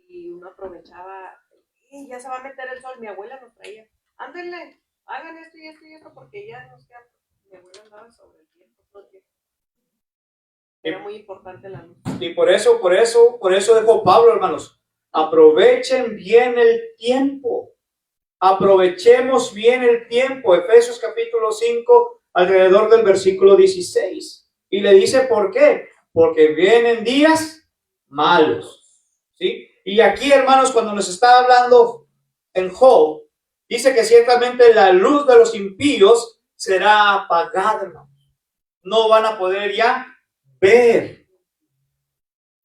Y uno aprovechaba, y ya se va a meter el sol, mi abuela nos traía, ándenle, hagan esto y esto y esto, porque ya nos queda, mi abuela andaba sobre el tiempo, todo el tiempo. Era muy importante la luz. Y por eso dijo Pablo, hermanos, aprovechen bien el tiempo. Aprovechemos bien el tiempo. Efesios capítulo 5, alrededor del versículo 16. Y le dice, ¿por qué? Porque vienen días malos. ¿Sí? Y aquí, hermanos, cuando nos está hablando en Job, dice que ciertamente la luz de los impíos será apagada, hermanos. No van a poder ya ver.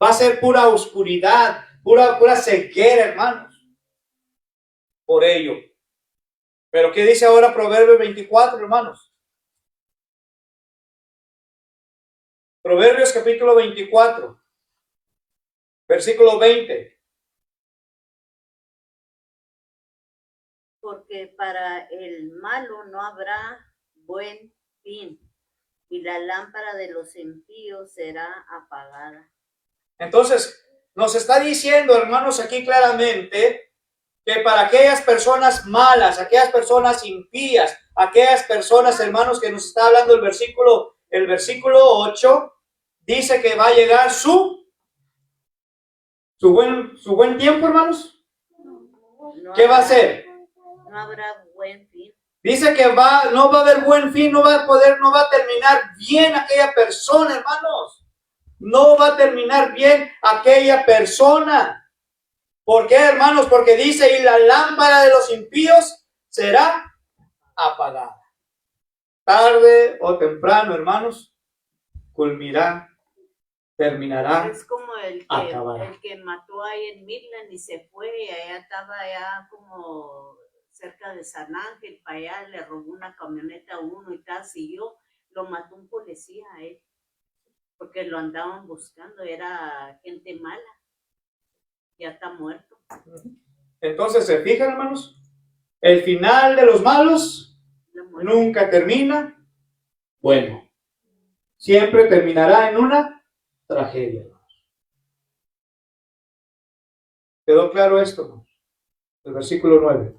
Va a ser pura oscuridad, pura ceguera, hermanos. Por ello. Pero ¿qué dice ahora Proverbios 24, hermanos? Proverbios capítulo 24, versículo 20. Porque para el malo no habrá buen fin, y la lámpara de los impíos será apagada. Entonces, nos está diciendo, hermanos, aquí claramente que para aquellas personas malas, aquellas personas impías, aquellas personas, hermanos, que nos está hablando el versículo 8, dice que va a llegar su buen tiempo, hermanos. ¿Qué va a hacer? No habrá buen fin. Dice que no va a haber buen fin, no va a terminar bien aquella persona, hermanos. No va a terminar bien aquella persona. ¿Por qué, hermanos? Porque dice, y la lámpara de los impíos será apagada. Tarde o temprano, hermanos, terminará, es como acabará. el que mató ahí en Midland y se fue, y allá estaba allá como cerca de San Ángel, para allá le robó una camioneta a uno y tal, siguió, lo mató un policía a él, porque lo andaban buscando, era gente mala. Ya está muerto. Entonces, ¿se fijan, hermanos? El final de los malos nunca termina bueno. Siempre terminará en una tragedia, hermanos. ¿Quedó claro esto, hermanos? El versículo 9.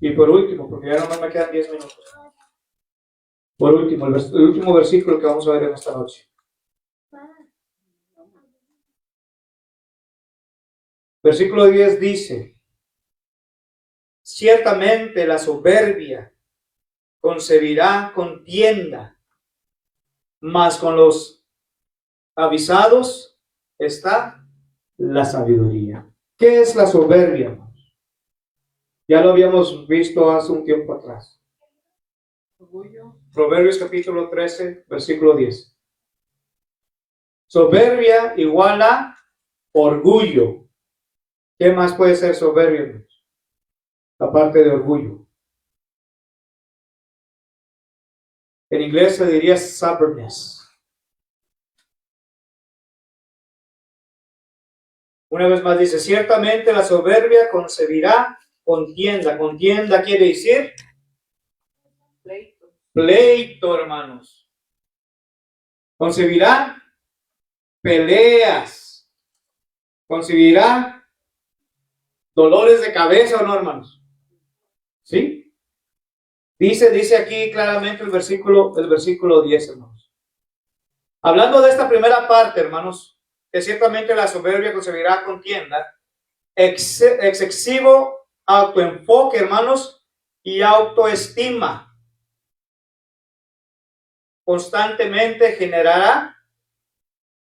Y por último, porque ya nomás me quedan 10 minutos. Por último, el último versículo que vamos a ver en esta noche. Versículo 10 dice, ciertamente la soberbia concebirá contienda, mas con los avisados está la sabiduría. ¿Qué es la soberbia, hermanos? Ya lo habíamos visto hace un tiempo atrás. Proverbios capítulo 13, versículo 10. Soberbia igual a orgullo. ¿Qué más puede ser soberbia, hermanos? La parte de orgullo. En inglés se diría stubbornness. Una vez más dice, ciertamente la soberbia concebirá contienda. Contienda quiere decir Pleito. pleito, hermanos. Concebirá peleas. Concebirá dolores de cabeza, ¿o no, hermanos? ¿Sí? Dice aquí claramente el versículo 10, hermanos. Hablando de esta primera parte, hermanos, que ciertamente la soberbia concebirá contienda, excesivo autoenfoque, hermanos, y autoestima constantemente generará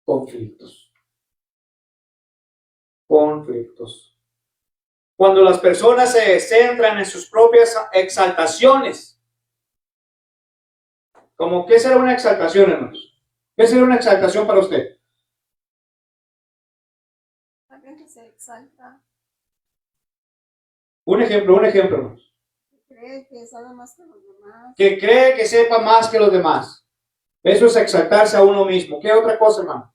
conflictos. Cuando las personas se centran en sus propias exaltaciones, como ¿qué será una exaltación, hermanos? ¿Qué será una exaltación para usted? Alguien que se exalta, Un ejemplo, hermanos. cree que sabe más que los demás. Que cree que sepa más que los demás. Eso es exaltarse a uno mismo. ¿Qué otra cosa, hermano?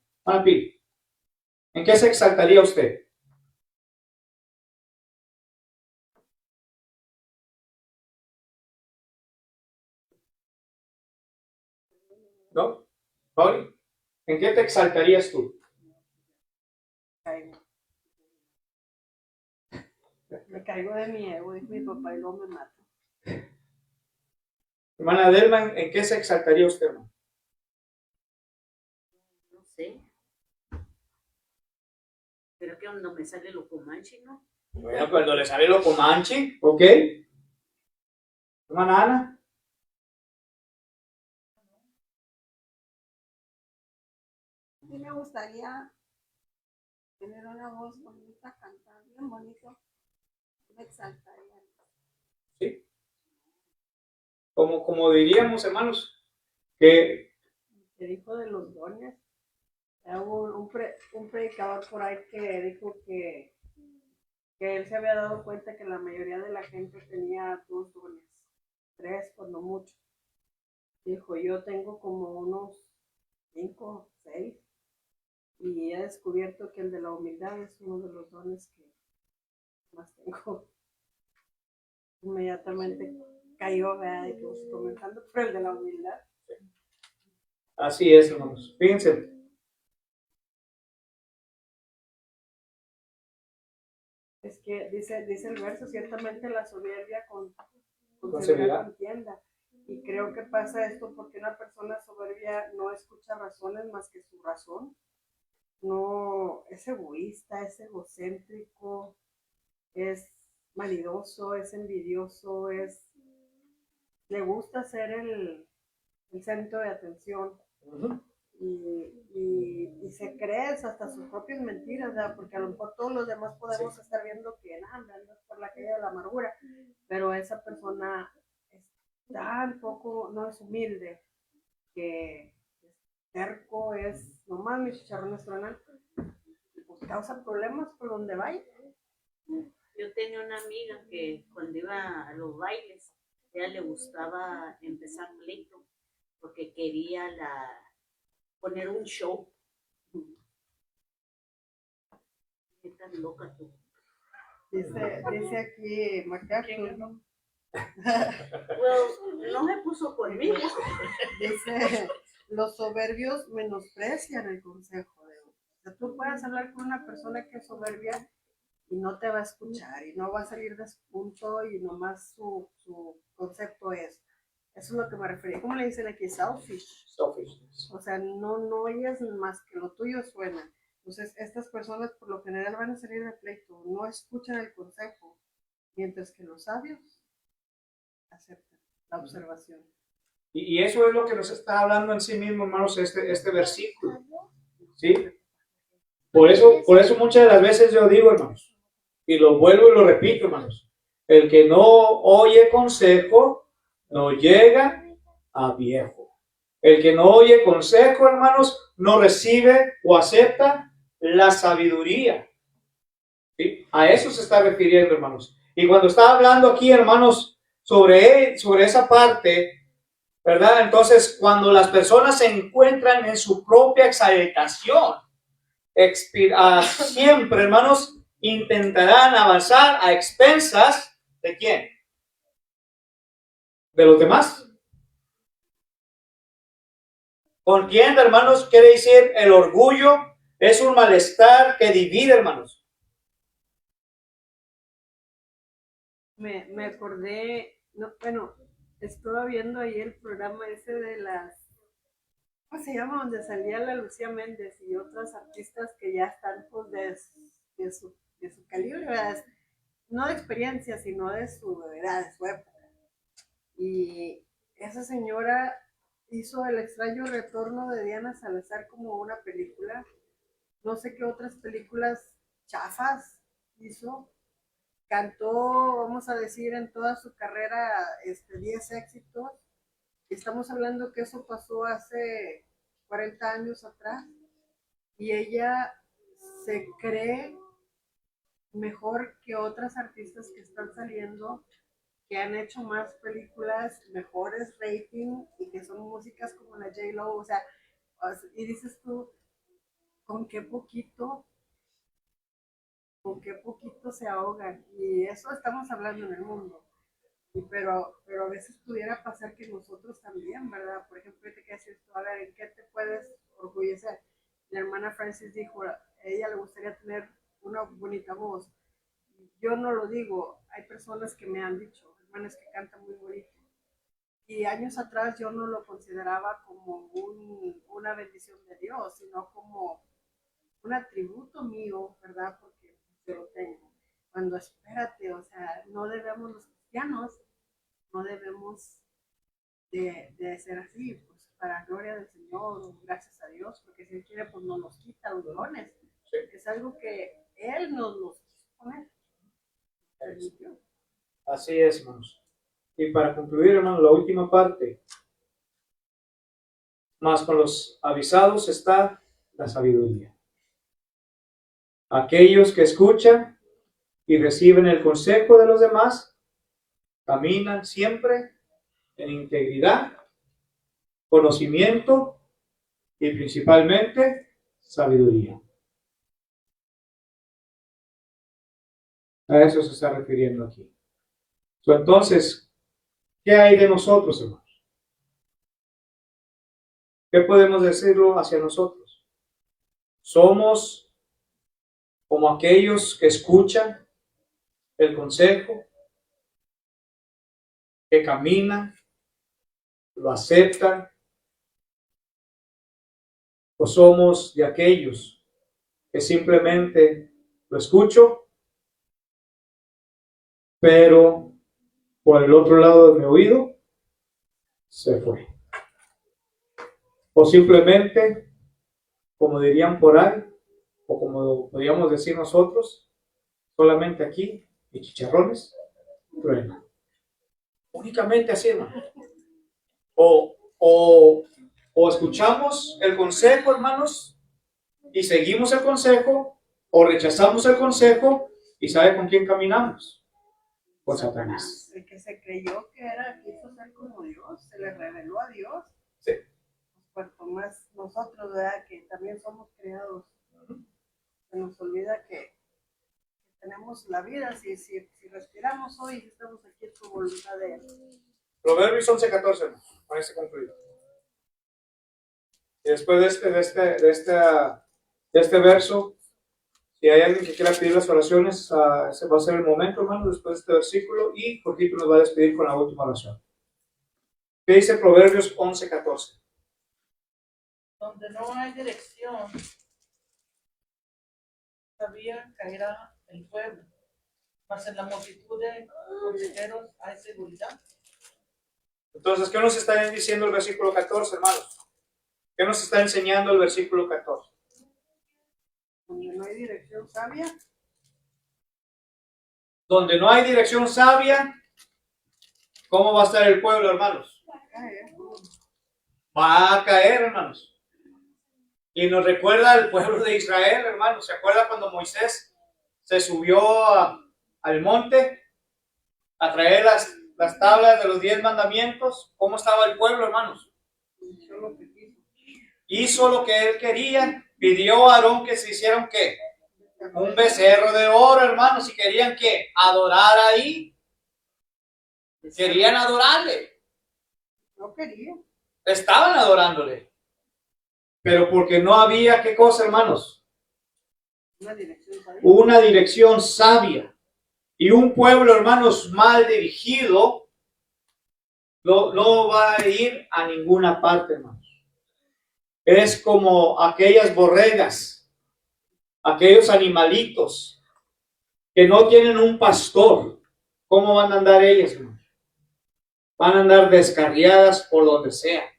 ¿En qué se exaltaría usted? ¿No? ¿Pauli? ¿En qué te exaltarías tú? Me caigo de mi ego, es mi papá y luego me mata. Hermana Delman, ¿en qué se exaltaría usted, hermano? No sé. Pero que cuando me sale lo comanche, ¿no? Bueno, cuando le sale lo comanche, ¿ok? Hermana Ana. A mí me gustaría tener una voz bonita, cantar bien bonito. Me exaltaría. ¿Sí? Como diríamos, hermanos, que El dijo de los dones. Hubo un predicador por ahí que dijo que él se había dado cuenta que la mayoría de la gente tenía 2 dones, 3 cuando mucho. Dijo, yo tengo como unos 5, 6, y he descubierto que el de la humildad es uno de los dones que más tengo. Inmediatamente cayó, ¿verdad? Y pues, comenzando por el de la humildad. así es, hermanos. Fíjense. Es que dice el verso, ciertamente la soberbia Concebirá contienda. Y creo que pasa esto porque una persona soberbia no escucha razones más que su razón. No, es egoísta, es egocéntrico, es vanidoso, es envidioso, le gusta ser el centro de atención. Y se cree hasta sus propias mentiras, ¿verdad? Porque a lo mejor todos los demás podemos estar viendo que nada, andas por la calle de la amargura, pero esa persona es tan poco, no es humilde, que es terco, es nomás mis chicharrones truenan, pues causa problemas por donde vaya. Yo tenía una amiga que cuando iba a los bailes, a ella le gustaba empezar pleito, porque quería poner un show. ¿Qué tan loca tú? Dice aquí MacArthur, Well, no me puso conmigo. dice, los soberbios menosprecian el consejo de Dios. O sea, tú puedes hablar con una persona que es soberbia y no te va a escuchar y no va a salir de su punto y nomás su concepto es. Eso es lo que me refería. ¿Cómo le dicen aquí? Selfish. selfishness. O sea, no oyes más que lo tuyo suena. Entonces, estas personas por lo general van a salir de pleito, no escuchan el consejo, mientras que los sabios aceptan la observación. Y eso es lo que nos está hablando en sí mismo, hermanos, este versículo. ¿Sí? Por eso muchas de las veces yo digo, hermanos, y lo vuelvo y lo repito, hermanos, el que no oye consejo, no llega a viejo. El que no oye consejo, hermanos, no recibe o acepta la sabiduría. ¿Sí? A eso se está refiriendo, hermanos. Y cuando está hablando aquí, hermanos, sobre esa parte, ¿verdad? Entonces, cuando las personas se encuentran en su propia exaltación, siempre, hermanos, intentarán avanzar a expensas ¿de quién? De los demás. Contienda, hermanos, quiere decir el orgullo es un malestar que divide, hermanos. Me acordé, no, bueno, estaba viendo ahí el programa ese de las, ¿cómo se llama? Donde salía la Lucía Méndez y otras artistas que ya están pues de su calibre, ¿verdad? No de experiencia, sino de su edad, de su época. Y esa señora hizo El extraño retorno de Diana Salazar como una película. No sé qué otras películas chafas hizo. Cantó, vamos a decir, en toda su carrera 10 éxitos. Estamos hablando que eso pasó hace 40 años atrás. Y ella se cree mejor que otras artistas que están saliendo, que han hecho más películas, mejores rating y que son músicas como la J-Lo, o sea, y dices tú, ¿con qué poquito se ahogan? Y eso estamos hablando en el mundo. Pero a veces pudiera pasar que nosotros también, ¿verdad? Por ejemplo, te quiero decir esto, a ver, ¿en qué te puedes orgullecer? Mi hermana Francis dijo, a ella le gustaría tener una bonita voz. Yo no lo digo, hay personas que me han dicho, hermanas que cantan muy bonito. Y años atrás yo no lo consideraba como una bendición de Dios, sino como un atributo mío, ¿verdad? Porque yo lo tengo. Cuando espérate, o sea, no debemos los cristianos, no debemos de ser así, pues para gloria del Señor, gracias a Dios, porque si Él quiere, pues no nos quita los dones. Sí. Es algo que Él nos los quiso poner. Así es, hermanos. Y para concluir, hermanos, la última parte. Más con los avisados está la sabiduría. Aquellos que escuchan y reciben el consejo de los demás, caminan siempre en integridad, conocimiento y principalmente sabiduría. A eso se está refiriendo aquí. Entonces, ¿qué hay de nosotros, hermanos? ¿Qué podemos decirlo hacia nosotros? Somos como aquellos que escuchan el consejo, que caminan, lo aceptan, o somos de aquellos que simplemente lo escucho, pero por el otro lado de mi oído se fue. O simplemente, como dirían por ahí, o como podríamos decir nosotros, solamente aquí, y chicharrones, truena. Únicamente así, hermano. O escuchamos el consejo, hermanos, y seguimos el consejo, o rechazamos el consejo, y ¿sabe con quién caminamos? Con Satanás. El que se creyó que quiso ser como Dios, se le reveló a Dios. Sí. Cuanto más nosotros, ¿verdad? Que también somos creados. Se nos olvida que tenemos la vida, si respiramos hoy, estamos aquí en su voluntad de Él. Proverbios 11:14, con este concluido. Y después de este verso, si hay alguien que quiera pedir las oraciones, ese va a ser el momento, hermano, después de este versículo, y Jorgito nos va a despedir con la última oración. ¿Qué dice Proverbios 11:14? Donde no hay dirección, sabía caerá el pueblo, mas en la multitud de consejeros hay seguridad. Entonces, ¿qué nos está diciendo el versículo 14, hermanos? ¿Qué nos está enseñando el versículo 14? Donde no hay dirección sabia. Donde no hay dirección sabia, ¿cómo va a estar el pueblo, hermanos? Va a caer, hermanos. Y nos recuerda al pueblo de Israel, hermanos. ¿Se acuerda cuando Moisés se subió al monte a traer las tablas de los 10 mandamientos, ¿cómo estaba el pueblo, hermanos? Solo que quiso. Hizo lo que él quería. Pidió a Aarón que se hicieran ¿qué? Un becerro de oro, hermanos. Y querían ¿qué? Adorar ahí. Querían adorarle. No quería. Estaban adorándole. Pero porque no había, ¿qué cosa, hermanos? Una dirección sabia. Una dirección sabia. Y un pueblo, hermanos, mal dirigido, no va a ir a ninguna parte, hermanos. Es como aquellas borregas, aquellos animalitos que no tienen un pastor. ¿Cómo van a andar ellas, hermanos? Van a andar descarriadas por donde sea.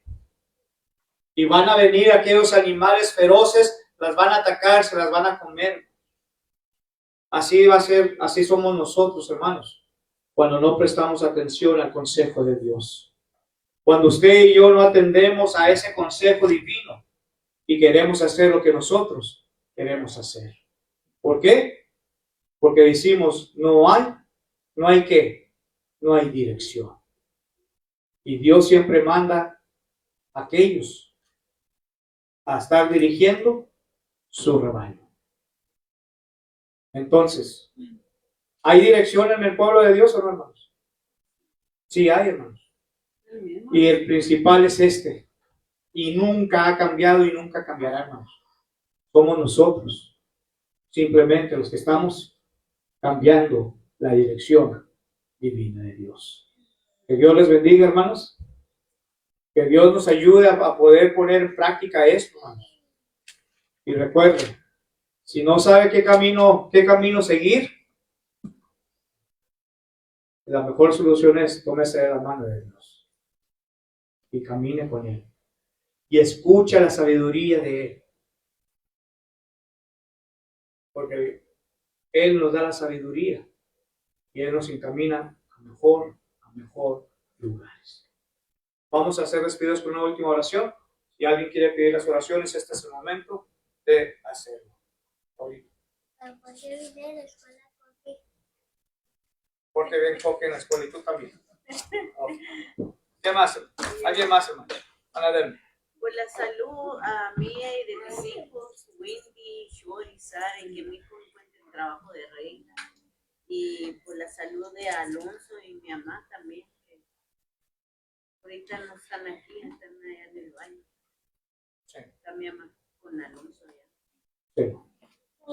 Y van a venir aquellos animales feroces, las van a atacar, se las van a comer. Así va a ser, así somos nosotros, hermanos, cuando no prestamos atención al consejo de Dios. Cuando usted y yo no atendemos a ese consejo divino y queremos hacer lo que nosotros queremos hacer. ¿Por qué? Porque decimos, no hay qué, no hay dirección. Y Dios siempre manda a aquellos a estar dirigiendo su rebaño. Entonces, ¿hay dirección en el pueblo de Dios o no, hermanos? Sí hay, hermanos. El mismo. Y el principal es este. Y nunca ha cambiado y nunca cambiará, hermanos. Somos nosotros, simplemente los que estamos cambiando la dirección divina de Dios. Que Dios les bendiga, hermanos. Que Dios nos ayude a poder poner en práctica esto, hermanos. Y recuerden, si no sabe qué camino seguir, la mejor solución es tómese de la mano de Dios y camine con Él. Y escucha la sabiduría de Él. Porque Él nos da la sabiduría y Él nos encamina a mejor lugares. Vamos a hacer despidos con una última oración. Si alguien quiere pedir las oraciones, este es el momento de hacerlo. Porque ven Coque en la escuela y tú también. ¿Qué más? ¿Alguien más, hermano? Ana Delme. Pues la salud a mía y de mis hijos, Wendy, Shori, Sara, y que mi hijo encuentre el trabajo de reina. Y pues la salud de Alonso y mi mamá también, que ahorita no están aquí, están allá en el baño. Sí. Está mi mamá con Alonso allá. Sí,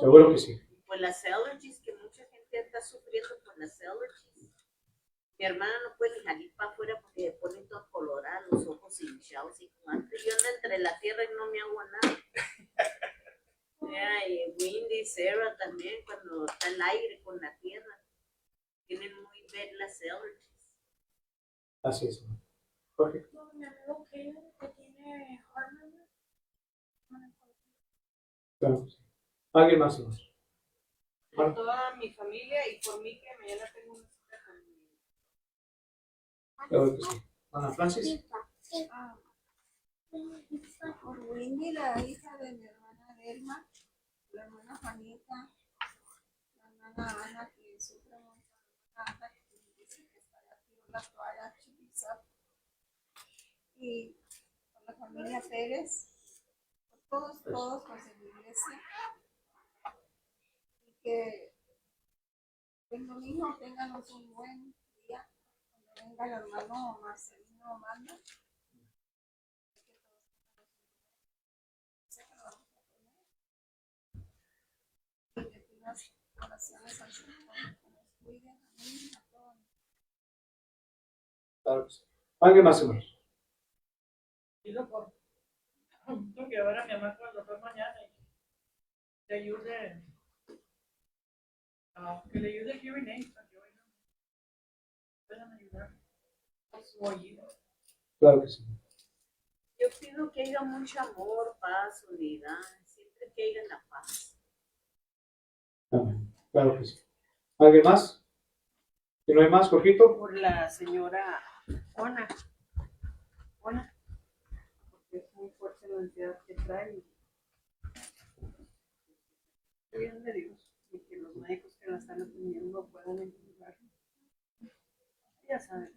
seguro que sí. Pues las allergies, que mucha gente está sufriendo por las allergies. Mi hermana no puede ni salir para afuera porque se pone todo colorado, los ojos hinchados y como antes. Yo ando entre la tierra y no me hago nada. Y Wendy, Sarah también, cuando está el aire con la tierra, tienen muy ver las allergies. Así es. Jorge. Mi amigo Kevin, que tiene Harmony. Claro que sí. ¿Alguien más, hermano? Por toda mi familia y por mí que mañana tengo una cita con mi... Claro que sí. Ana Francis. Por Wendy, la hija de mi hermana Delma, la hermana Juanita, la hermana Ana, que sufre mucho, la hermana Ana, que dice que está aquí en la toalla chiquiza, y por la familia Pérez, por todos pues en la iglesia, y que el domingo tengamos un buen día, cuando venga el hermano Marcelino Manda. Las oraciones al Señor, que nos cuiden a mí, a todos. Claro que sí. ¿Alguien más, hermano? Y luego, tengo que llevar a mi mamá con el doctor mañana y que le ayude el hearing aid para que oigan. Puedan ayudar a su oído. Claro que sí. Yo pido que haya mucho amor, paz, unidad, siempre que haya la paz. Amén. Claro que sí. ¿Alguien más? Si no hay más, Jorgito. Por la señora Ona, porque es muy fuerte la ansiedad que trae. Estoy bien de Dios y que los médicos que la están atendiendo puedan encontrar Ya saben.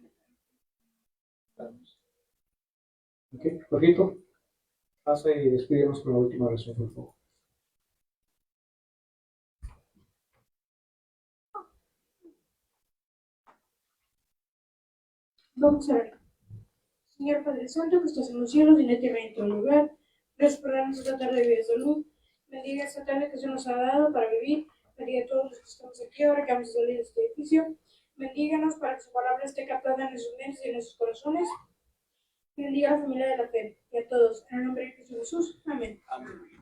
Ok, Jorgito, pasa y despídenos con la última oración, por favor. Vamos a ver. Señor Padre Santo, que estás en los cielos y en todo lugar, gracias por darnos esta tarde de vida y salud. Bendiga esta tarde que se nos ha dado para vivir. Bendiga a todos los que estamos aquí ahora que vamos a salir de este edificio. Bendíganos para que su palabra esté captada en nuestros mentes y en nuestros corazones. Bendiga a la familia de la fe y a todos. En el nombre de Cristo Jesús. Amén. Amén.